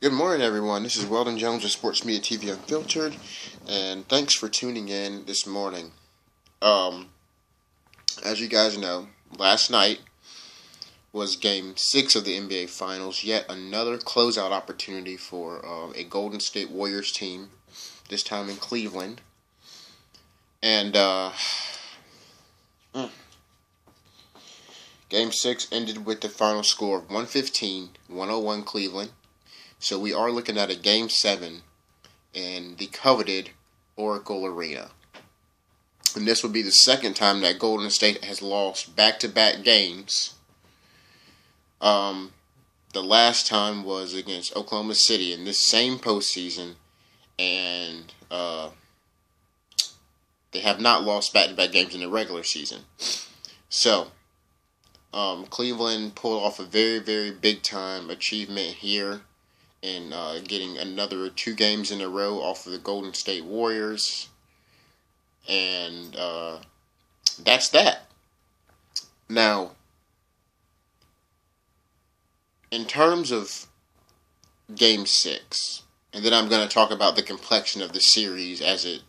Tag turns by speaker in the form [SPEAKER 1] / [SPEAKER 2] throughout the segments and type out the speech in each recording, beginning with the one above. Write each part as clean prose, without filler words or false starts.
[SPEAKER 1] Good morning, everyone. This is Weldon Jones of Sports Media TV Unfiltered, and thanks for tuning in this morning. As you guys know, last night was Game 6 of the NBA Finals, yet another closeout opportunity for a Golden State Warriors team, this time in Cleveland. And Game 6 ended with the final score of 115-101 Cleveland. So we are looking at a Game 7 in the coveted Oracle Arena. And this would be the second time that Golden State has lost back-to-back games. The last time was against Oklahoma City in this same postseason. And they have not lost back-to-back games in the regular season. So, Cleveland pulled off a very, very big-time achievement here in getting another 2 games in a row off of the Golden State Warriors. And that's that. Now, in terms of Game 6, and then I'm going to talk about the complexion of the series as it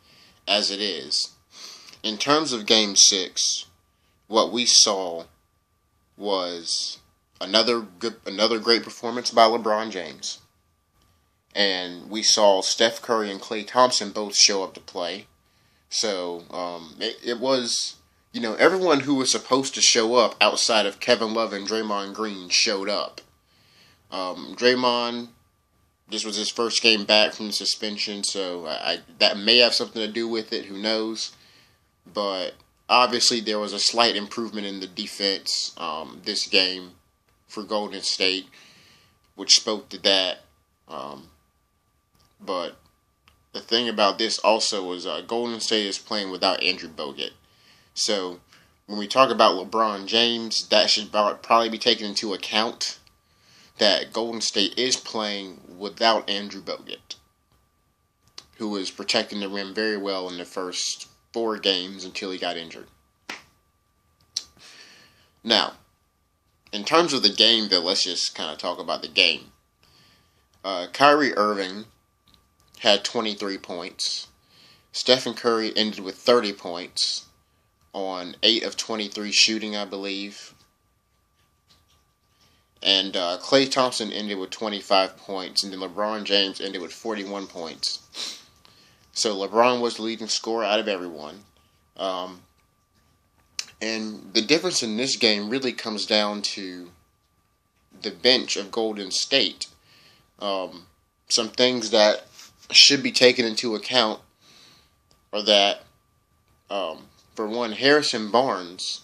[SPEAKER 1] is. In terms of Game 6, what we saw was another great performance by LeBron James. And we saw Steph Curry and Klay Thompson both show up to play. So, it was, everyone who was supposed to show up outside of Kevin Love and Draymond Green showed up. Draymond, this was his first game back from the suspension, so that may have something to do with it, who knows. But obviously there was a slight improvement in the defense this game for Golden State, which spoke to that. But the thing about this also is Golden State is playing without Andrew Bogut. So when we talk about LeBron James, that should probably be taken into account, that Golden State is playing without Andrew Bogut, who was protecting the rim very well in the first 4 games until he got injured. Now, in terms of the game, though, let's just kind of talk about the game. Kyrie Irving had 23 points. Stephen Curry ended with 30 points on 8 of 23 shooting, I believe. And Klay Thompson ended with 25 points, and then LeBron James ended with 41 points. So LeBron was the leading scorer out of everyone. And the difference in this game really comes down to the bench of Golden State. Some things that should be taken into account are that, for one, Harrison Barnes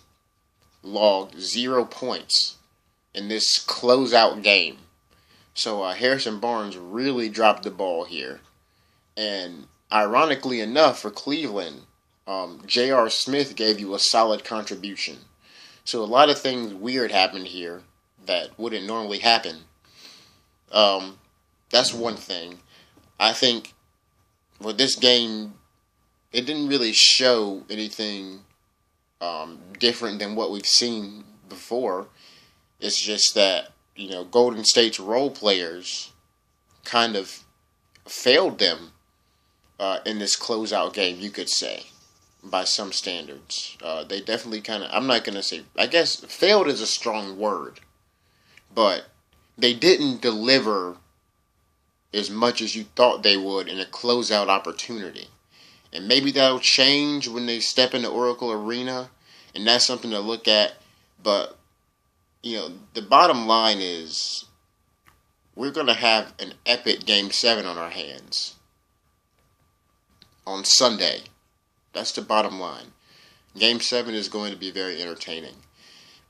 [SPEAKER 1] logged 0 points in this closeout game. So Harrison Barnes really dropped the ball here. And ironically enough, for Cleveland, J.R. Smith gave you a solid contribution. So a lot of things weird happened here that wouldn't normally happen. That's one thing. I think for this game, it didn't really show anything different than what we've seen before. It's just that, Golden State's role players kind of failed them in this closeout game, you could say, by some standards. They definitely I'm not going to say, I guess failed is a strong word, but they didn't deliver as much as you thought they would in a closeout opportunity. And maybe that'll change when they step into Oracle Arena, and that's something to look at. But, the bottom line is we're going to have an epic Game 7 on our hands on Sunday. That's the bottom line. Game 7 is going to be very entertaining.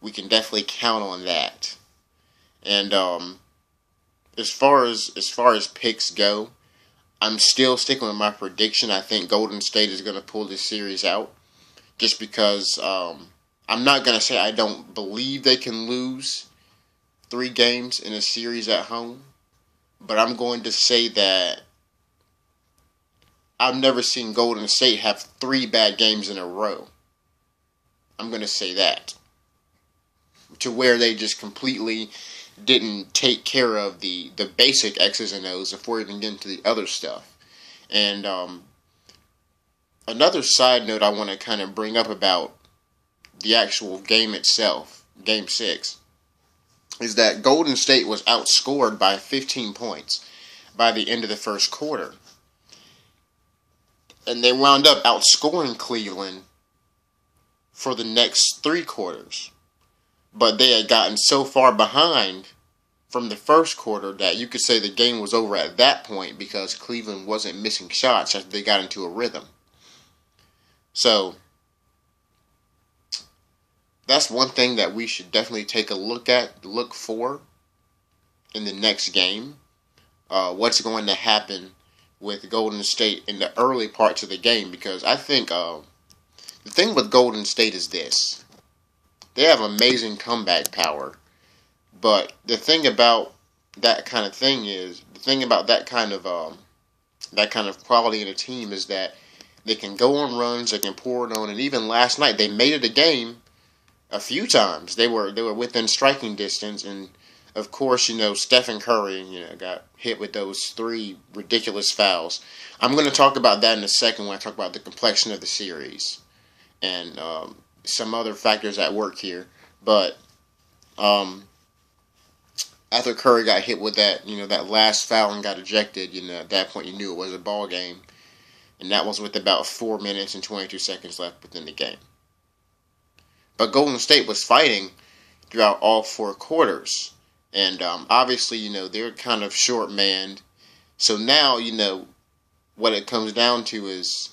[SPEAKER 1] We can definitely count on that. And as far as picks go, I'm still sticking with my prediction. I think Golden State is going to pull this series out, just because I'm not going to say I don't believe they can lose 3 games in a series at home, but I'm going to say that I've never seen Golden State have 3 bad games in a row. I'm going to say that. To where they just completely didn't take care of the basic X's and O's before even getting to the other stuff. And another side note I want to kind of bring up about the actual game itself, Game 6, is that Golden State was outscored by 15 points by the end of the first quarter. And they wound up outscoring Cleveland for the next 3 quarters. But they had gotten so far behind from the first quarter that you could say the game was over at that point because Cleveland wasn't missing shots after they got into a rhythm. So that's one thing that we should definitely take a look for in the next game. What's going to happen with Golden State in the early parts of the game, because I think the thing with Golden State is this. They have amazing comeback power, but the thing about that kind of thing is, the thing about that kind of quality in a team is that they can go on runs, they can pour it on, and even last night they made it a game a few times. They were within striking distance, and of course, Stephen Curry, got hit with those 3 ridiculous fouls. I'm going to talk about that in a second when I talk about the complexion of the series and some other factors at work here. But after Curry got hit with that, that last foul and got ejected, at that point you knew it was a ball game. And that was with about 4 minutes and 22 seconds left within the game. But Golden State was fighting throughout all 4 quarters. And obviously, they're kind of short-manned. So now, what it comes down to is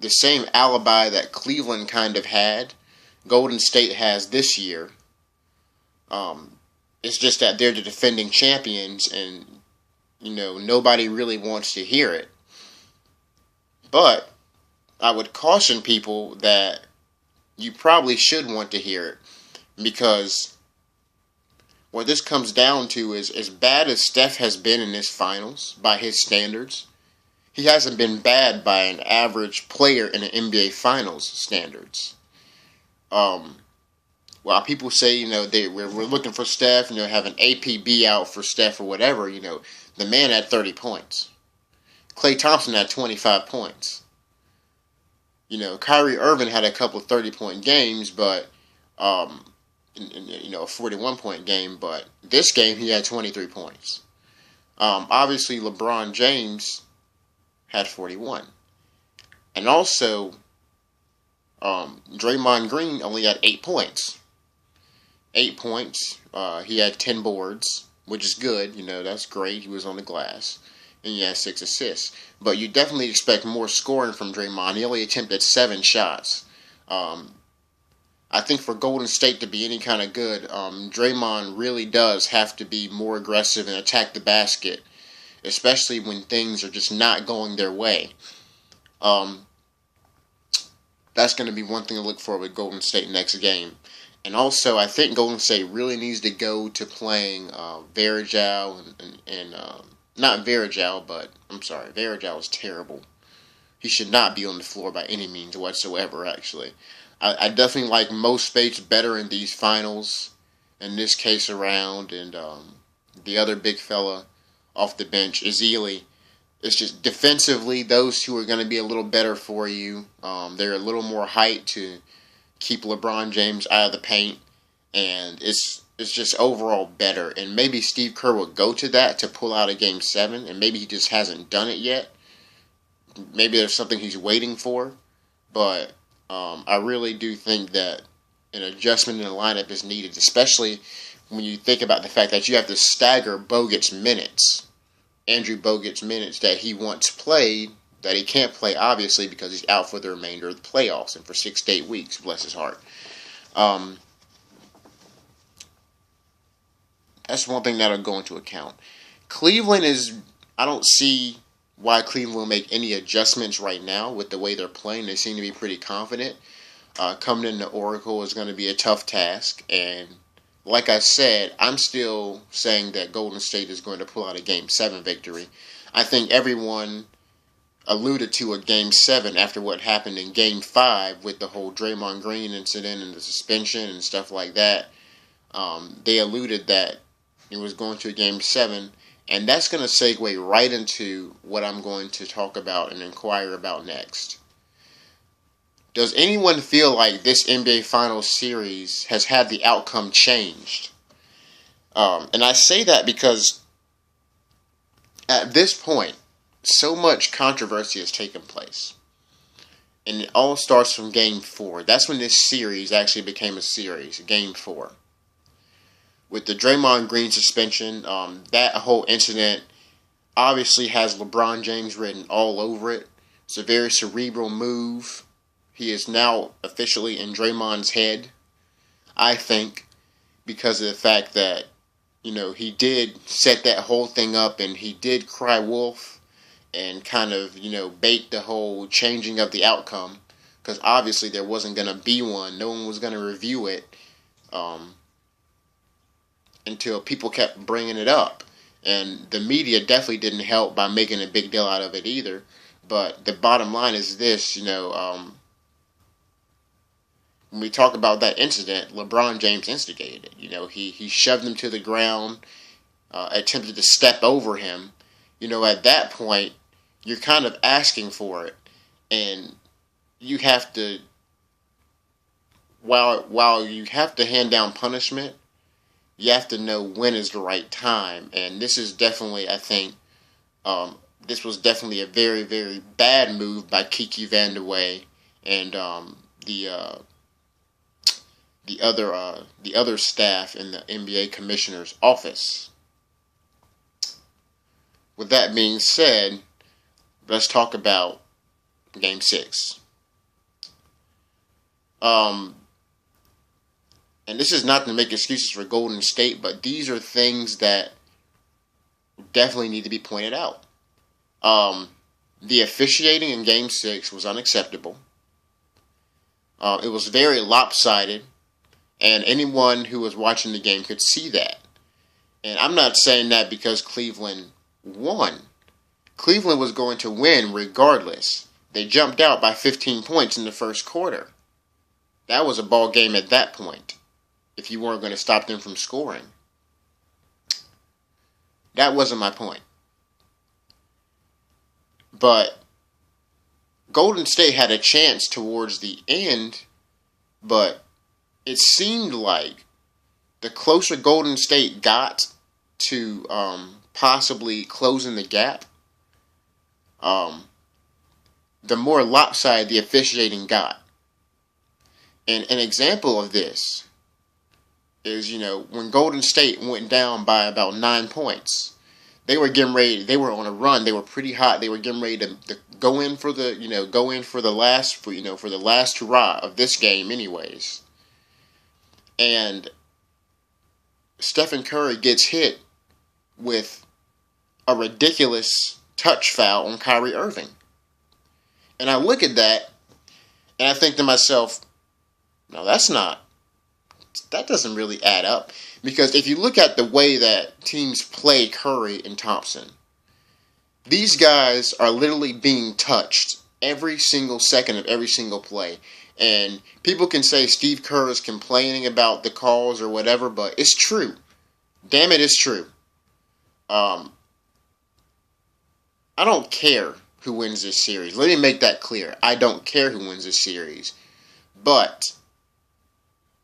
[SPEAKER 1] the same alibi that Cleveland kind of had, Golden State has this year. It's just that they're the defending champions and, nobody really wants to hear it. But I would caution people that you probably should want to hear it, because what this comes down to is, as bad as Steph has been in this finals by his standards, he hasn't been bad by an average player in an NBA Finals standards. While people say, we're looking for Steph, have an APB out for Steph or whatever, the man had 30 points. Klay Thompson had 25 points. Kyrie Irving had a couple of 30-point games, but a 41-point game. But this game, he had 23 points. Obviously, LeBron James had 41. And also, Draymond Green only had 8 points. 8 points. He had 10 boards, which is good. That's great. He was on the glass. And he had 6 assists. But you definitely expect more scoring from Draymond. He only attempted 7 shots. I think for Golden State to be any kind of good, Draymond really does have to be more aggressive and attack the basket, especially when things are just not going their way. That's going to be one thing to look for with Golden State next game. And also, I think Golden State really needs to go to playing Varejao and not Varejao, but I'm sorry, Varejao is terrible. He should not be on the floor by any means whatsoever, actually. I definitely like Mo Spates better in these finals, in this case around, and the other big fella off the bench, Ezeli. It's just defensively, those two are going to be a little better for you. They're a little more height to keep LeBron James out of the paint, and it's just overall better. And maybe Steve Kerr will go to that to pull out a Game 7, and maybe he just hasn't done it yet. Maybe there's something he's waiting for, but I really do think that an adjustment in the lineup is needed, especially when you think about the fact that you have to stagger Bogut's minutes. Andrew Bogut's minutes that he once played, that he can't play, obviously, because he's out for the remainder of the playoffs and for 6 to 8 weeks, bless his heart. That's one thing that I'll go into account. Cleveland is, I don't see why Cleveland will make any adjustments right now with the way they're playing. They seem to be pretty confident. Coming into Oracle is going to be a tough task, and like I said, I'm still saying that Golden State is going to pull out a Game 7 victory. I think everyone alluded to a Game 7 after what happened in Game 5 with the whole Draymond Green incident and the suspension and stuff like that. They alluded that It was going to a Game 7. And that's going to segue right into what I'm going to talk about and inquire about next. Does anyone feel like this NBA Finals series has had the outcome changed? And I say that because at this point, so much controversy has taken place. And it all starts from Game 4. That's when this series actually became a series, Game 4. With the Draymond Green suspension, that whole incident obviously has LeBron James written all over it. It's a very cerebral move. He is now officially in Draymond's head, I think, because of the fact that, he did set that whole thing up and he did cry wolf and kind of, bait the whole changing of the outcome, because obviously there wasn't going to be one. No one was going to review it until people kept bringing it up. And the media definitely didn't help by making a big deal out of it either. But the bottom line is this, when we talk about that incident, LeBron James instigated it. He shoved him to the ground, attempted to step over him. At that point, you're kind of asking for it. And you have to, while you have to hand down punishment, you have to know when is the right time. And this is definitely, I think, this was definitely a very, very bad move by Kiki Vandeweghe and the other staff in the NBA commissioner's office. With that being said, let's talk about Game 6. And this is not to make excuses for Golden State, but these are things that definitely need to be pointed out. The officiating in Game 6 was unacceptable. It was very lopsided, and anyone who was watching the game could see that. And I'm not saying that because Cleveland won. Cleveland was going to win regardless. They jumped out by 15 points in the first quarter. That was a ball game at that point, if you weren't going to stop them from scoring. That wasn't my point. But Golden State had a chance towards the end, but it seemed like the closer Golden State got to possibly closing the gap, the more lopsided the officiating got. And an example of this is, when Golden State went down by about 9 points, they were getting ready. They were on a run. They were pretty hot. They were getting ready to go in for the last hurrah of this game, anyways. And Stephen Curry gets hit with a ridiculous touch foul on Kyrie Irving. And I look at that and I think to myself, no, that doesn't really add up. Because if you look at the way that teams play Curry and Thompson, these guys are literally being touched every single second of every single play. And people can say Steve Kerr is complaining about the calls or whatever, but it's true. Damn it, it's true. I don't care who wins this series. Let me make that clear. I don't care who wins this series. But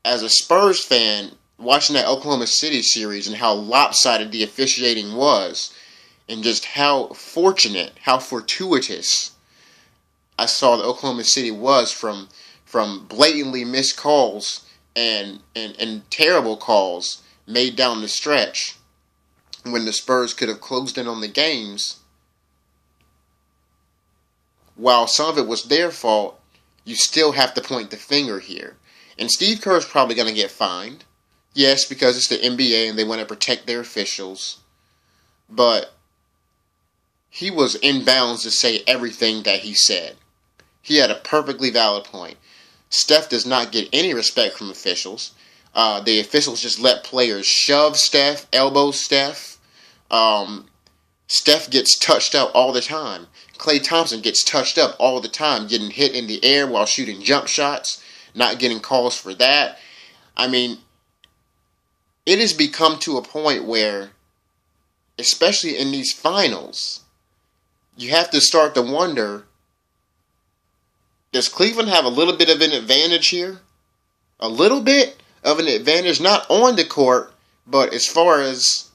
[SPEAKER 1] as a Spurs fan, watching that Oklahoma City series and how lopsided the officiating was, and just how fortuitous I saw that Oklahoma City was from blatantly missed calls and terrible calls made down the stretch when the Spurs could have closed in on the games. While some of it was their fault, you still have to point the finger here. And Steve Kerr is probably going to get fined. Yes, because it's the NBA and they want to protect their officials. But he was in bounds to say everything that he said. He had a perfectly valid point. Steph does not get any respect from officials. The officials just let players shove Steph, elbow Steph. Steph gets touched up all the time. Klay Thompson gets touched up all the time, getting hit in the air while shooting jump shots, not getting calls for that. I mean, it has become to a point where, especially in these finals, you have to start to wonder, does Cleveland have a little bit of an advantage here? A little bit of an advantage, not on the court, but as far as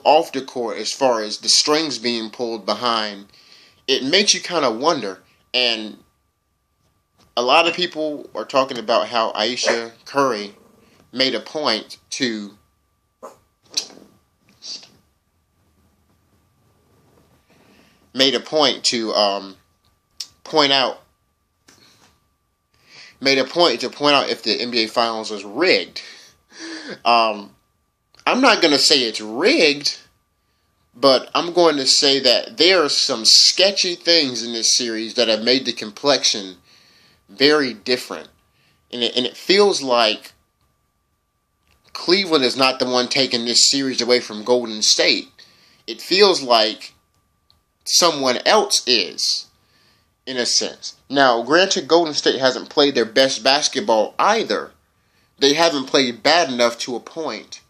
[SPEAKER 1] off the court, as far as the strings being pulled behind, it makes you kind of wonder. And a lot of people are talking about how Aisha Curry made a point to point out if the NBA Finals was rigged. I'm not going to say it's rigged, but I'm going to say that there are some sketchy things in this series that have made the complexion very different. And it feels like Cleveland is not the one taking this series away from Golden State. It feels like someone else is, in a sense. Now, granted, Golden State hasn't played their best basketball either. They haven't played bad enough to a point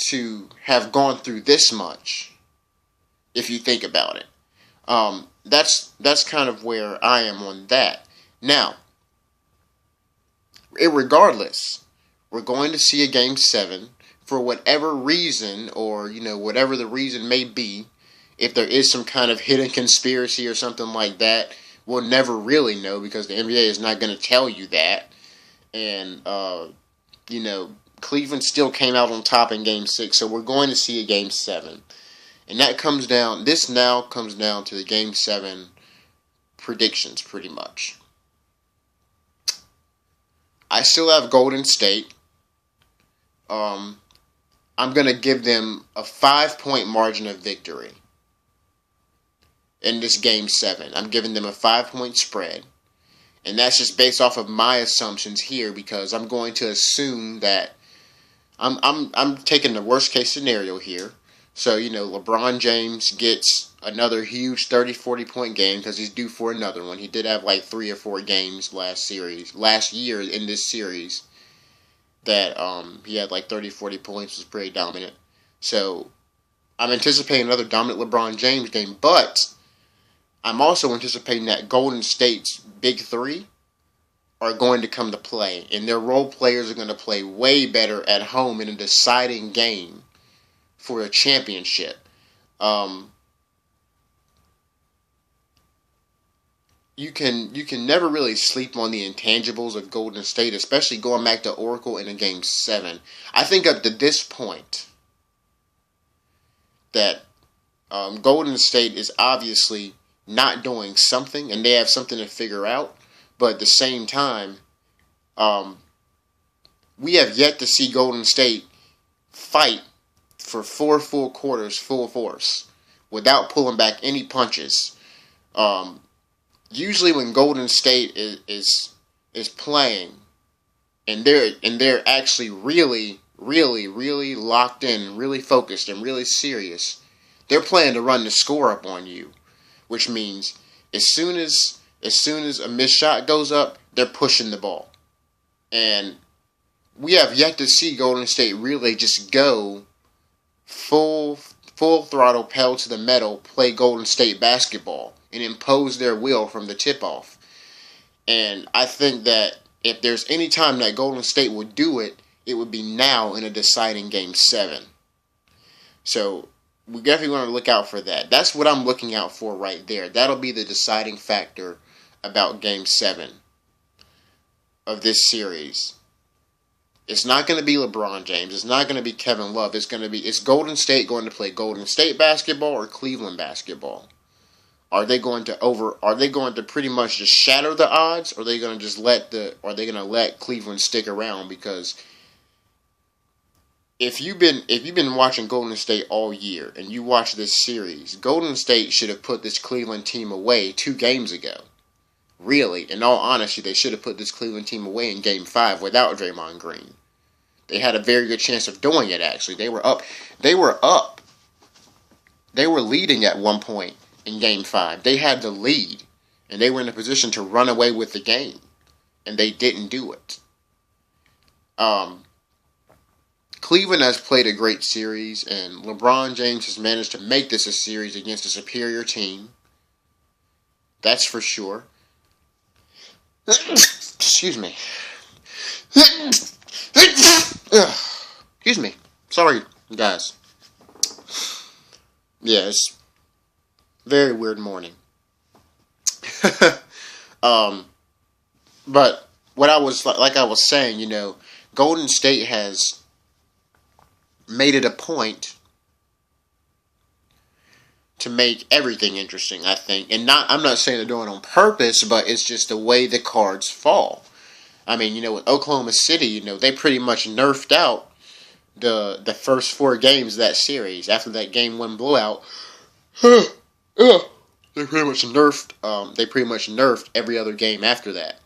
[SPEAKER 1] to have gone through this much, if you think about it. That's kind of where I am on that. Now, regardless, we're going to see a Game 7 for whatever reason, or, whatever the reason may be. If there is some kind of hidden conspiracy or something like that, we'll never really know because the NBA is not going to tell you that. And, Cleveland still came out on top in Game 6, so we're going to see a Game 7. And this now comes down to the Game 7 predictions, pretty much. I still have Golden State. I'm going to give them a 5-point margin of victory in this Game 7. I'm giving them a 5-point spread. And that's just based off of my assumptions here, because I'm going to assume that I'm taking the worst case scenario here. So, LeBron James gets another huge 30-40 point game because he's due for another one. He did have like 3 or 4 games last year in this series that he had like 30-40 points, was pretty dominant. So I'm anticipating another dominant LeBron James game, but I'm also anticipating that Golden State's big three are going to come to play, and their role players are going to play way better at home in a deciding game for a championship. You can never really sleep on the intangibles of Golden State, especially going back to Oracle in a Game 7. I think up to this point that Golden State is obviously not doing something, and they have something to figure out. But at the same time, we have yet to see Golden State fight for 4 full quarters full force without pulling back any punches. Usually when Golden State is playing and they're actually really locked in, really focused and really serious, they're planning to run the score up on you, which means as soon as a missed shot goes up, they're pushing the ball. And we have yet to see Golden State really just go full throttle, pedal to the metal, play Golden State basketball and impose their will from the tip-off. And I think that if there's any time that Golden State would do it, it would be now in a deciding Game 7. So we definitely want to look out for that. That's what I'm looking out for right there. That'll be the deciding factor about Game 7 of this series. It's not going to be LeBron James. It's not going to be Kevin Love. It's Golden State going to play Golden State basketball or Cleveland basketball? Are they going to pretty much just shatter the odds, or are they going to let Cleveland stick around? Because if you've been watching Golden State all year and you watch this series, Golden State should have put this Cleveland team away 2 games ago. Really, in all honesty, they should have put this Cleveland team away in Game 5 without Draymond Green. They had a very good chance of doing it, actually. They were up. They were leading at one point in Game 5. They had the lead, and they were in a position to run away with the game, and they didn't do it. Cleveland has played a great series, and LeBron James has managed to make this a series against a superior team. That's for sure. Excuse me. Excuse me. Sorry, guys. Yeah, it's a very weird morning. But what I was like I was saying, Golden State has made it a point to make everything interesting, I think. And I'm not saying they're doing it on purpose, but it's just the way the cards fall. I mean, with Oklahoma City, they pretty much nerfed out the first 4 games of that series. After that Game 1 blowout, they pretty much nerfed every other game after that.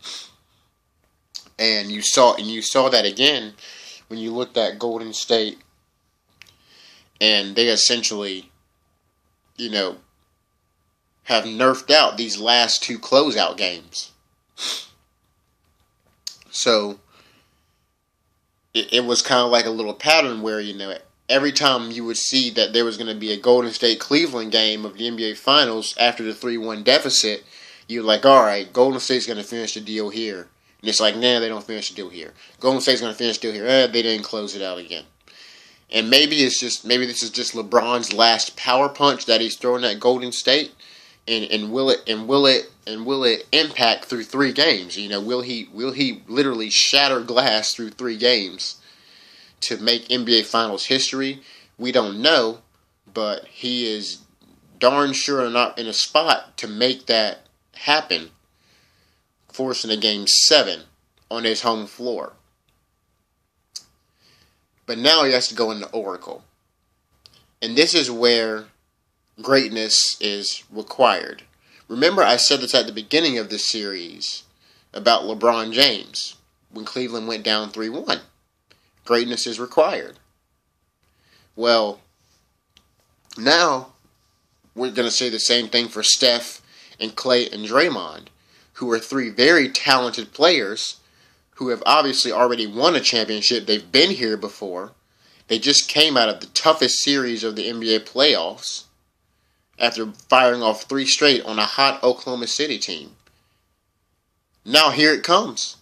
[SPEAKER 1] And you saw that again when you looked at Golden State, and they essentially, have nerfed out these last 2 closeout games. So it was kind of like a little pattern where, every time you would see that there was going to be a Golden State-Cleveland game of the NBA Finals after the 3-1 deficit, you're like, all right, Golden State's going to finish the deal here. And it's like, nah, they don't finish the deal here. Golden State's going to finish the deal here. They didn't close it out again. And maybe this is just LeBron's last power punch that he's throwing at Golden State, and will it impact through 3 games? Will he literally shatter glass through 3 games to make NBA Finals history? We don't know, but he is darn sure not in a spot to make that happen, forcing a Game 7 on his home floor. But now he has to go into Oracle. And this is where greatness is required. Remember, I said this at the beginning of this series about LeBron James when Cleveland went down 3-1. Greatness is required. Well, now we're going to say the same thing for Steph and Clay and Draymond, who are 3 very talented players who have obviously already won a championship. They've been here before. They just came out of the toughest series of the NBA playoffs after firing off 3 straight on a hot Oklahoma City team. Now here it comes.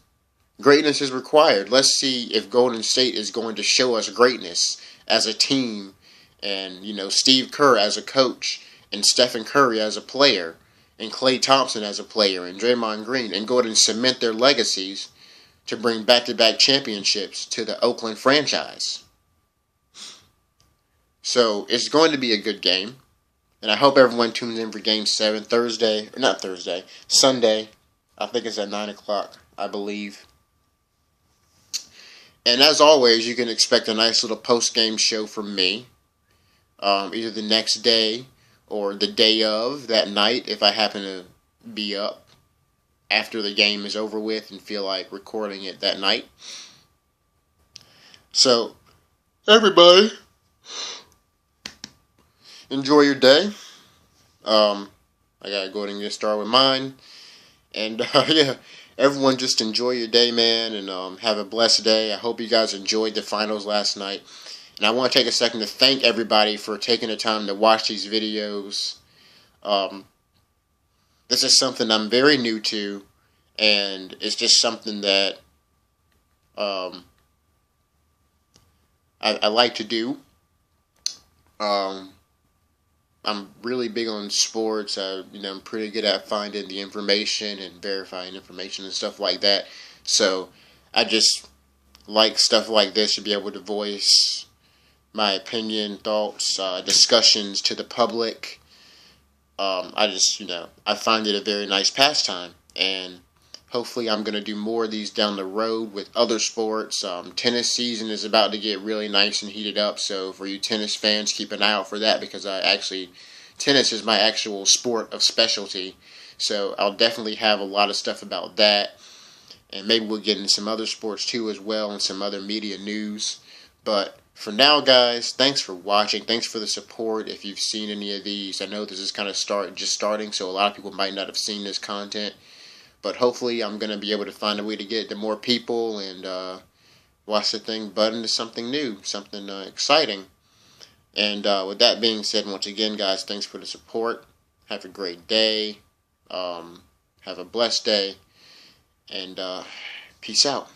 [SPEAKER 1] Greatness is required. Let's see if Golden State is going to show us greatness as a team, and Steve Kerr as a coach, and Stephen Curry as a player, and Klay Thompson as a player, and Draymond Green, and go ahead and cement their legacies to bring back-to-back championships to the Oakland franchise. So it's going to be a good game, and I hope everyone tunes in for Game 7 Sunday. I think it's at 9 o'clock, I believe. And as always, you can expect a nice little post-game show from me, either the next day or the day of, that night, if I happen to be up after the game is over with and feel like recording it that night. So, everybody, enjoy your day. I gotta go ahead and get started with mine. And, everyone just enjoy your day, man, and have a blessed day. I hope you guys enjoyed the finals last night. And I want to take a second to thank everybody for taking the time to watch these videos. This is something I'm very new to, and it's just something that I like to do. I'm really big on sports. I'm pretty good at finding the information and verifying information and stuff like that. So I just like stuff like this, to be able to voice my opinion, thoughts, discussions to the public. I find it a very nice pastime, and hopefully I'm going to do more of these down the road with other sports. Tennis season is about to get really nice and heated up, so for you tennis fans, keep an eye out for that, because tennis is my actual sport of specialty, so I'll definitely have a lot of stuff about that, and maybe we'll get into some other sports too as well, and some other media news. But for now, guys, thanks for watching. Thanks for the support. If you've seen any of these, I know this is kind of just starting, so a lot of people might not have seen this content. But hopefully I'm going to be able to find a way to get it to more people, and watch the thing bud into something new, something exciting. And with that being said, once again, guys, thanks for the support. Have a great day. Have a blessed day. And peace out.